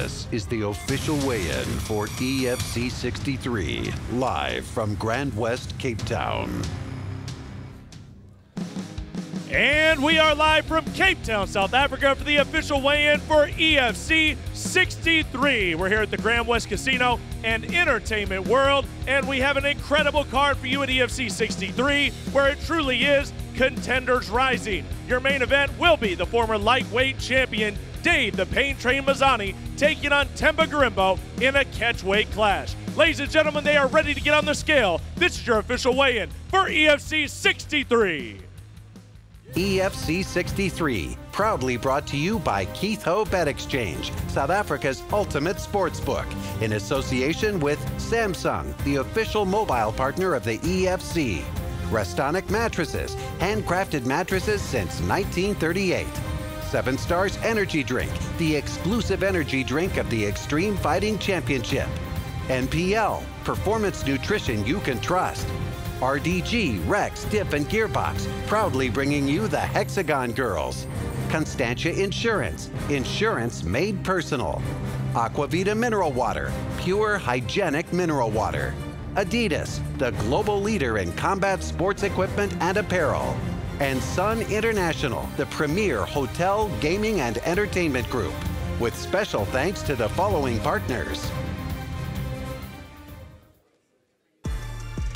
This is the official weigh-in for EFC 63, live from Grand West, Cape Town. And we are live from Cape Town, South Africa for the official weigh-in for EFC 63. We're here at the Grand West Casino and Entertainment World, and we have an incredible card for you at EFC 63, where it truly is contenders rising. Your main event will be the former lightweight champion, Dave the Pain Train Mazani, taking on Temba Garimbo in a catchweight clash. Ladies and gentlemen, they are ready to get on the scale. This is your official weigh-in for EFC 63. EFC 63, proudly brought to you by Keith Ho Bet Exchange, South Africa's ultimate sportsbook, in association with Samsung, the official mobile partner of the EFC. Restonic Mattresses, handcrafted mattresses since 1938. 7 Stars Energy Drink, the exclusive energy drink of the Extreme Fighting Championship. NPL, performance nutrition you can trust. RDG, Rex, Dip, and Gearbox, proudly bringing you the Hexagon Girls. Constantia Insurance, insurance made personal. Aquavita Mineral Water, pure hygienic mineral water. Adidas, the global leader in combat sports equipment and apparel. And Sun International, the premier hotel, gaming, and entertainment group. With special thanks to the following partners.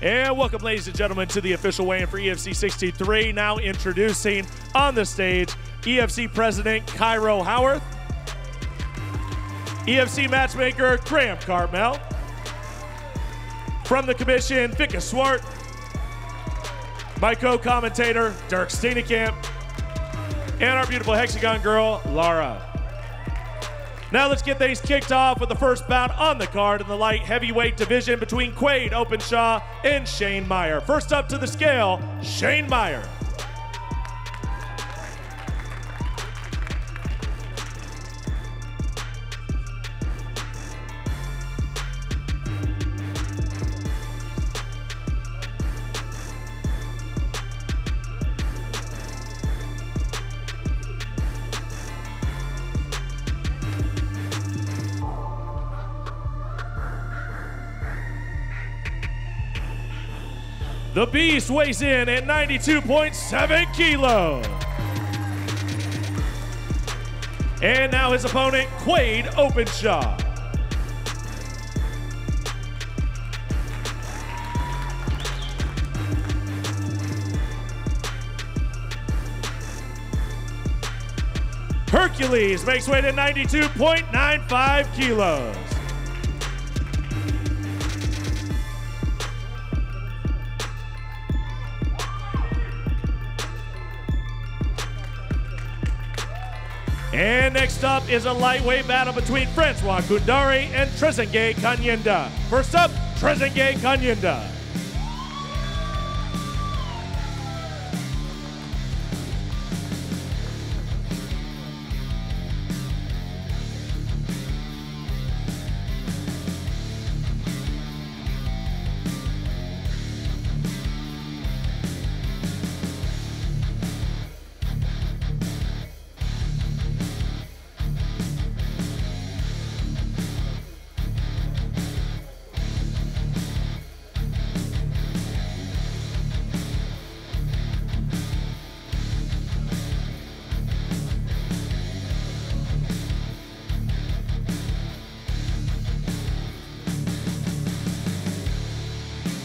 And welcome, ladies and gentlemen, to the official weigh-in for EFC 63. Now introducing on the stage, EFC President Cairo Howarth, EFC matchmaker Graham Cartmel, from the commission, Vika Swart, my co-commentator, Dirk Steenekamp, and our beautiful Hexagon girl, Lara. Now let's get things kicked off with the first bout on the card in the light heavyweight division between Quade Openshaw and Shane Meyer. First up to the scale, Shane Meyer. The Beast weighs in at 92.7 kilos. And now his opponent, Quade Openshaw. Hercules makes weight at 92.95 kilos. And next up is a lightweight battle between Francois Koundari and Trezeguet Kanyenda. First up, Trezeguet Kanyenda.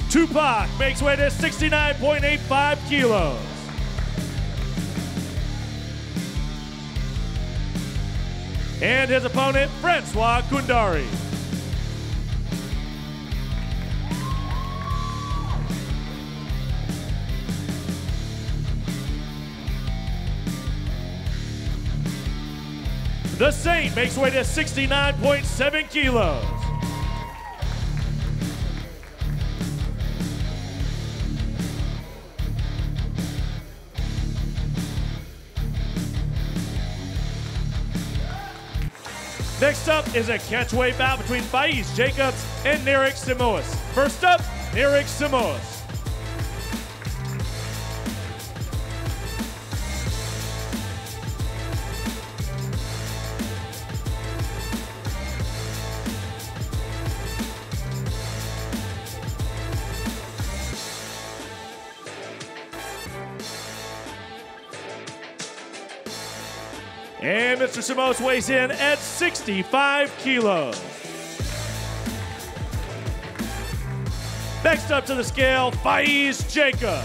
Tupac makes weight at 69.85 kilos. And his opponent, Francois Koundari. The Saint makes weight at 69.7 kilos. Next up is a catchweight bout between Faiz Jacobs and Narek Simoas. First up, Narek Simoas. And Mr. Samos weighs in at 65 kilos. Next up to the scale, Faiz Jacob.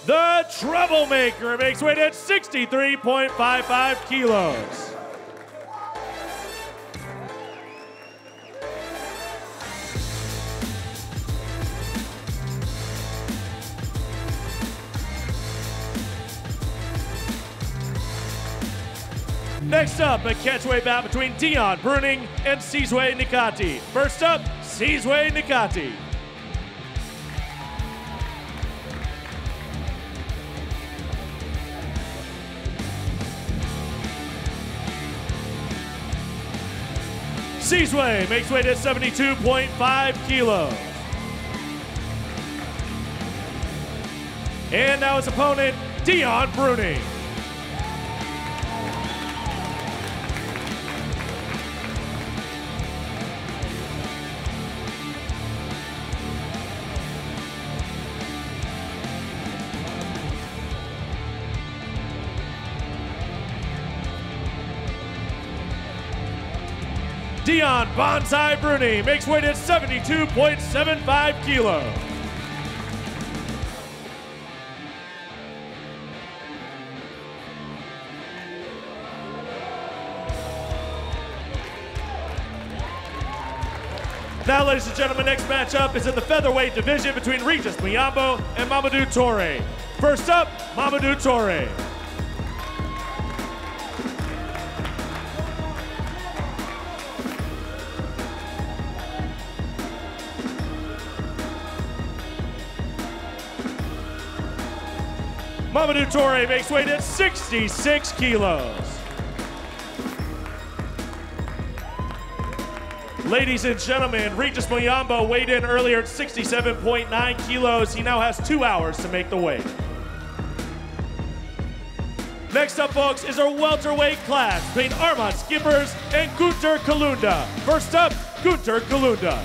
The Troublemaker makes weight at 63.55 kilos. Next up, a catchweight bout between Dion Bruning and Sizwe Nikati. First up, Sizwe Nikati. Sizwe makes weight at 72.5 kilos. And now his opponent, Dion Bruning. Dion Bonsai Bruning makes weight at 72.75 kilos. Now, ladies and gentlemen, next matchup is in the featherweight division between Regis Muyambo and Mamadou Toure. First up, Mamadou Toure. Mamadou Toure makes weight at 66 kilos. Ladies and gentlemen, Regis Muyambo weighed in earlier at 67.9 kilos. He now has 2 hours to make the weight. Next up, folks, is our welterweight class between Armand Skippers and Gunter Kalunda. First up, Gunter Kalunda.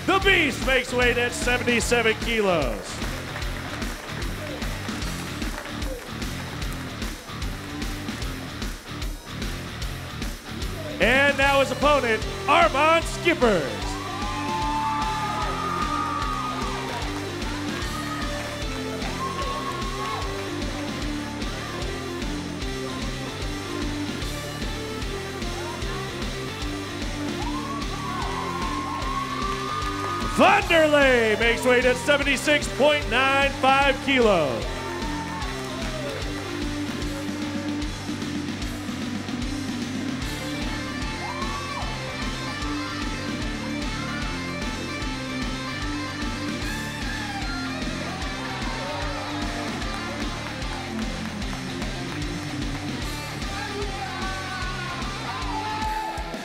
The Beast makes weight at 77 kilos. And now his opponent, Armand Skippers. Vanderlei makes weight at 76.95 kilos.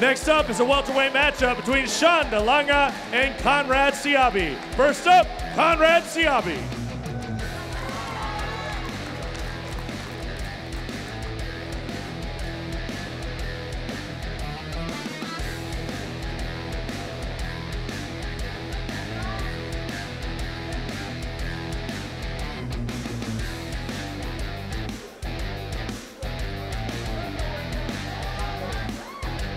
Next up is a welterweight matchup between Sean DeLanga and Conrad Siabi. First up, Conrad Siabi.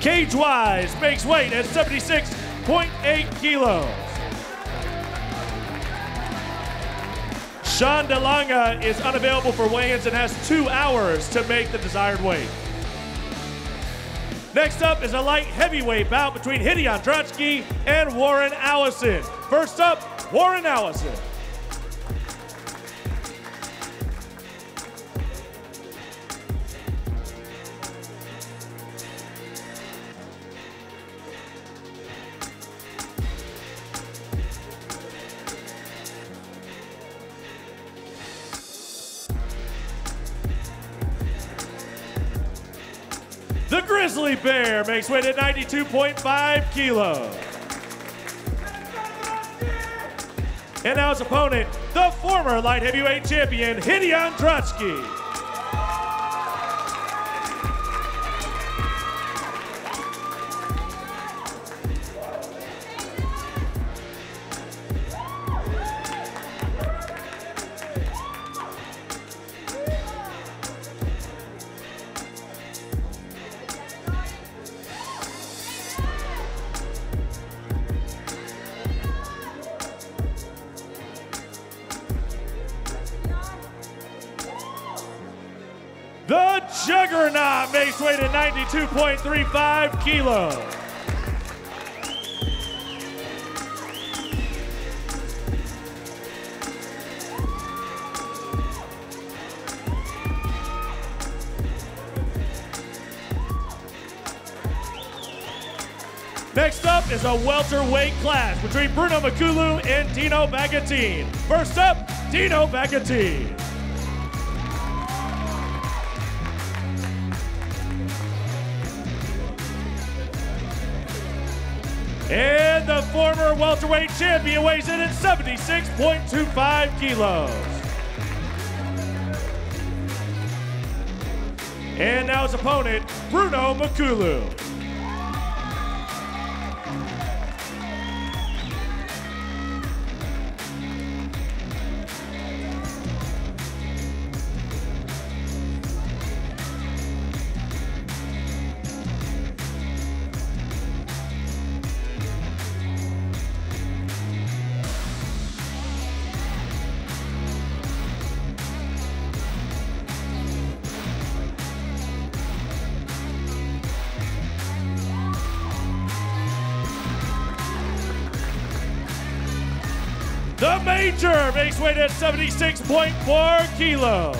Cage-wise, makes weight at 76.8 kilos. Sean DeLonga is unavailable for weigh-ins and has 2 hours to make the desired weight. Next up is a light heavyweight bout between Gideon Trotsky and Warren Allison. First up, Warren Allison. The Grizzly Bear makes weight at 92.5 kilos. And now his opponent, the former light heavyweight champion, Gideon Trotsky. The Juggernaut makes weight at 92.35 kilos. Next up is a welterweight clash between Bruno Makulu and Dino Bagatine. First up, Dino Bagatine. And the former welterweight champion weighs in at 76.25 kilos. And now his opponent, Bruno Makulu. The Major makes weight at 76.4 kilos.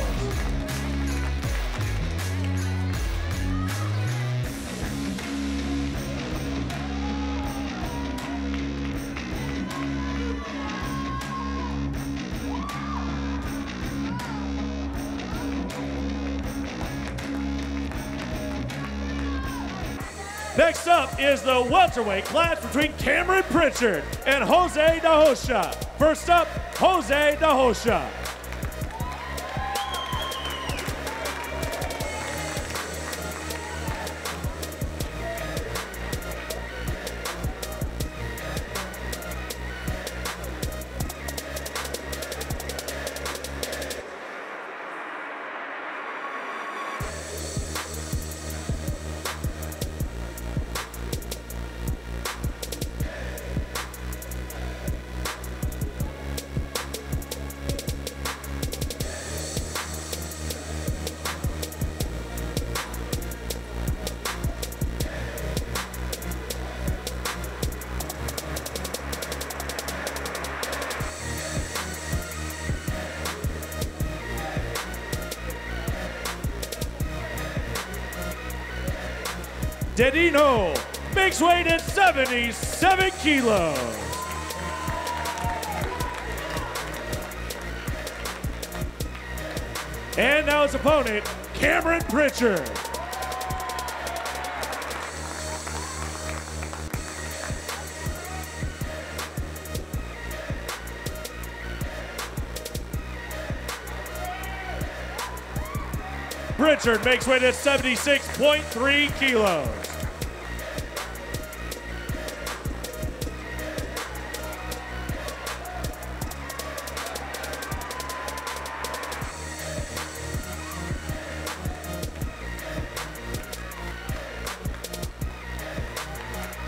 Next up is the welterweight clash between Cameron Pritchard and Jose De Hocha. First up, Jose De Hocha. Dedino makes weight at 77 kilos. And now his opponent, Cameron Pritchard. Pritchard makes weight at 76.3 kilos.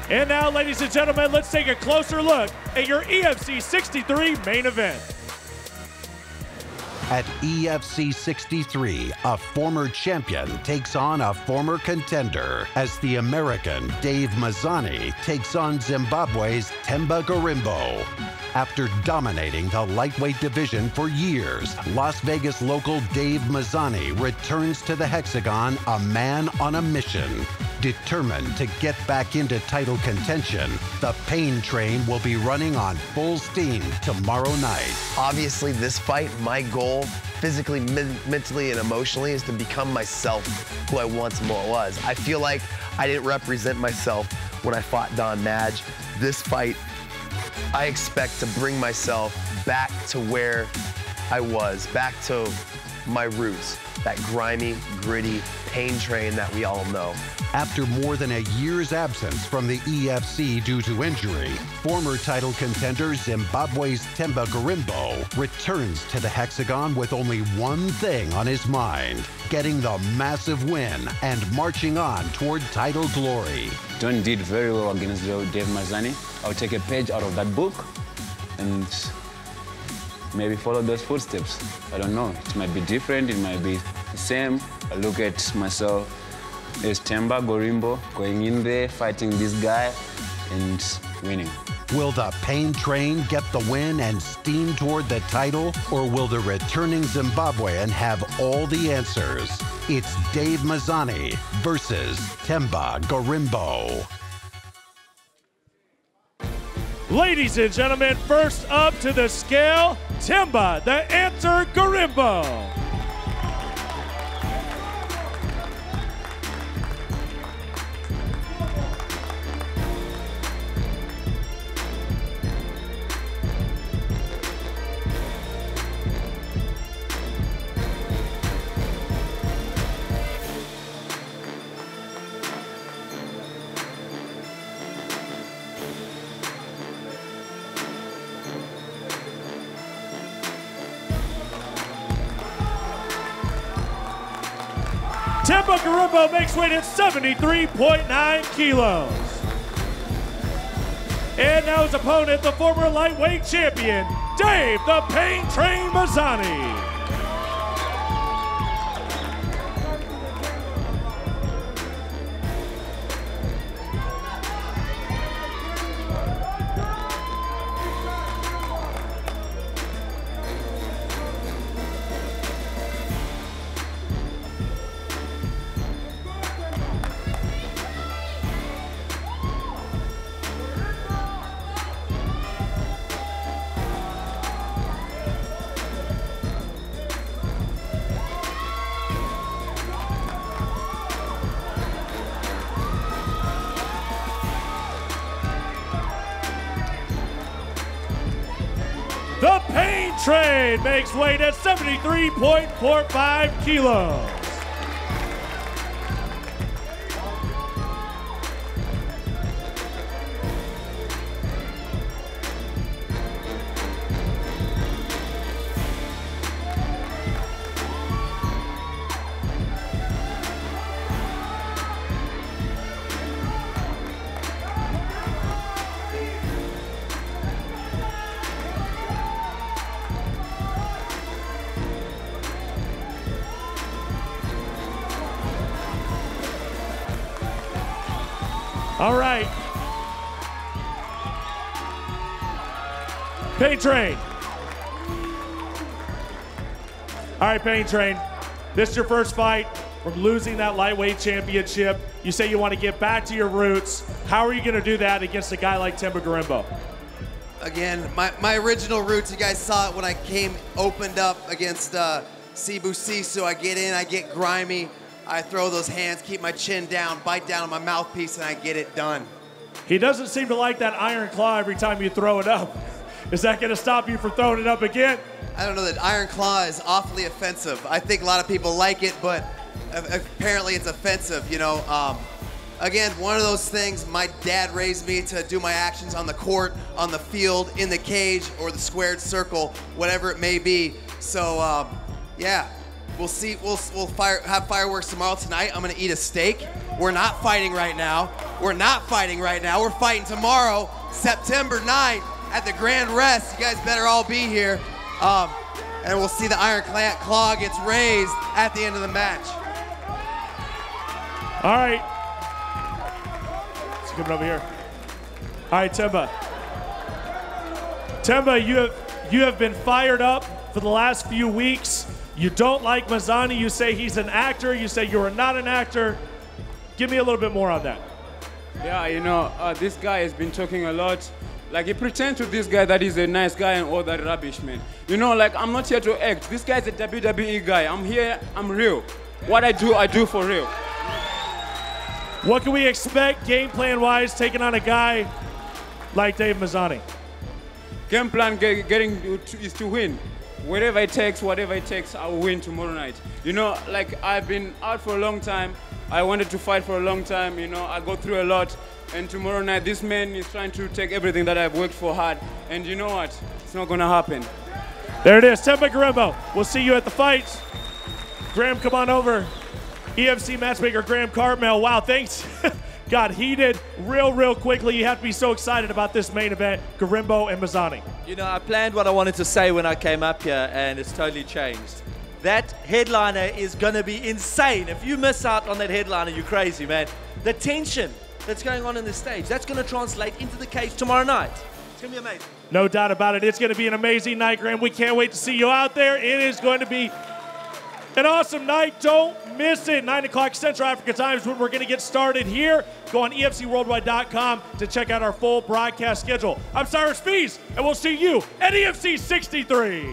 And now, ladies and gentlemen, let's take a closer look at your EFC 63 main event. At EFC 63, a former champion takes on a former contender as the American Dave Mazzani takes on Zimbabwe's Themba Gorimbo. After dominating the lightweight division for years, Las Vegas local Dave Mazzani returns to the hexagon a man on a mission. Determined to get back into title contention, the pain train will be running on full steam tomorrow night. Obviously, this fight, my goal, physically, mentally, and emotionally, is to become myself, who I once was. I feel like I didn't represent myself when I fought Don Madge. This fight, I expect to bring myself back to where I was, back to my roots, that grimy, gritty pain train that we all know. After more than a year's absence from the EFC due to injury, former title contender Zimbabwe's Themba Gorimbo returns to the hexagon with only one thing on his mind: getting the massive win and marching on toward title glory. Don did very well against Dave Mazzani. I'll take a page out of that book and maybe follow those footsteps. I don't know. It might be different, it might be the same. I look at myself as Themba Gorimbo going in there, fighting this guy and winning. Will the pain train get the win and steam toward the title, or will the returning Zimbabwean have all the answers? It's Dave Mazzani versus Themba Gorimbo. Ladies and gentlemen, first up to the scale, Themba the Answer Gorimbo. Themba Gorimbo makes weight at 73.9 kilos. And now his opponent, the former lightweight champion, Dave the Pain Train Mazzani. The Pain Train makes weight at 73.45 kilos. All right. Pain Train. All right, Pain Train. This is your first fight from losing that lightweight championship. You say you want to get back to your roots. How are you going to do that against a guy like Themba Gorimbo? Again, my original roots, you guys saw it when I opened up against Sibu Sisu. I get in, I get grimy. I throw those hands, keep my chin down, bite down on my mouthpiece, and I get it done. He doesn't seem to like that iron claw every time you throw it up. Is that going to stop you from throwing it up again? I don't know, that iron claw is awfully offensive. I think a lot of people like it, but apparently it's offensive, you know. Again, one of those things, my dad raised me to do my actions on the court, on the field, in the cage, or the squared circle, whatever it may be. So, yeah. We'll see. We'll have fireworks tomorrow. Tonight, I'm gonna eat a steak. We're not fighting right now. We're not fighting right now. We're fighting tomorrow, September 9th, at the Grand Rest. You guys better all be here. And we'll see the iron claw gets raised at the end of the match. All right. Let's come over here. All right, Temba. Temba, you have been fired up for the last few weeks. You don't like Mazany. You say he's an actor. You say you're not an actor. Give me a little bit more on that. Yeah, you know, this guy has been talking a lot. Like, he pretends to this guy that he's a nice guy and all that rubbish, man. You know, like, I'm not here to act. This guy's a WWE guy. I'm here, I'm real. What I do for real. What can we expect game plan-wise taking on a guy like Dave Mazany? Game plan is to win. Whatever it takes, I will win tomorrow night. You know, like, I've been out for a long time. I wanted to fight for a long time, you know, I go through a lot. And tomorrow night, this man is trying to take everything that I've worked for hard. And you know what? It's not gonna happen. There it is, Temba Garimbo. We'll see you at the fights. Graham, come on over. EFC matchmaker Graham Cartmel. Wow, thanks. Got heated real quickly. You have to be so excited about this main event, Garimbo and Mazany. You know, I planned what I wanted to say when I came up here, and it's totally changed. That headliner is going to be insane. If you miss out on that headliner, you're crazy, man. The tension that's going on in the stage, that's going to translate into the cage tomorrow night. It's going to be amazing. No doubt about it. It's going to be an amazing night, Graham. We can't wait to see you out there. It is going to be an awesome night. Don't miss it. 9 o'clock Central Africa time is when we're going to get started here. Go on EFCworldwide.com to check out our full broadcast schedule. I'm Cyrus Fees, and we'll see you at EFC 63.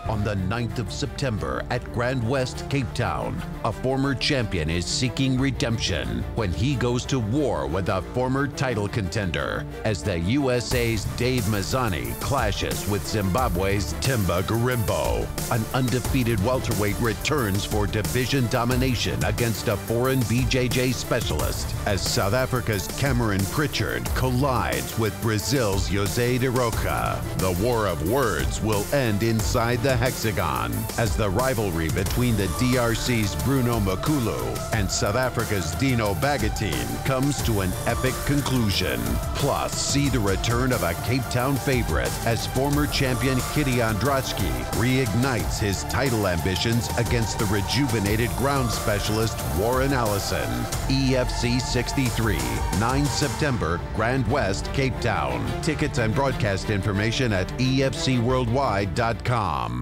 On the 9th of September at Grand West, Cape Town, a former champion is seeking redemption when he goes to war with a former title contender as the USA's Dave Mazany clashes with Zimbabwe's Temba Garimbo. An undefeated welterweight returns for division domination against a foreign BJJ specialist as South Africa's Cameron Pritchard collides with Brazil's José de Rocha. The war of words will end inside the hexagon as the rivalry between the DRC's Bruno Makulu and South Africa's Dino Bagatine comes to an epic conclusion. Plus, see the return of a Cape Town favorite as former champion Kitty Andratsky reignites his title ambitions against the rejuvenated ground specialist Warren Allison. EFC 63, 9 September, Grand West, Cape Town. Tickets and broadcast information at EFCworldwide.com.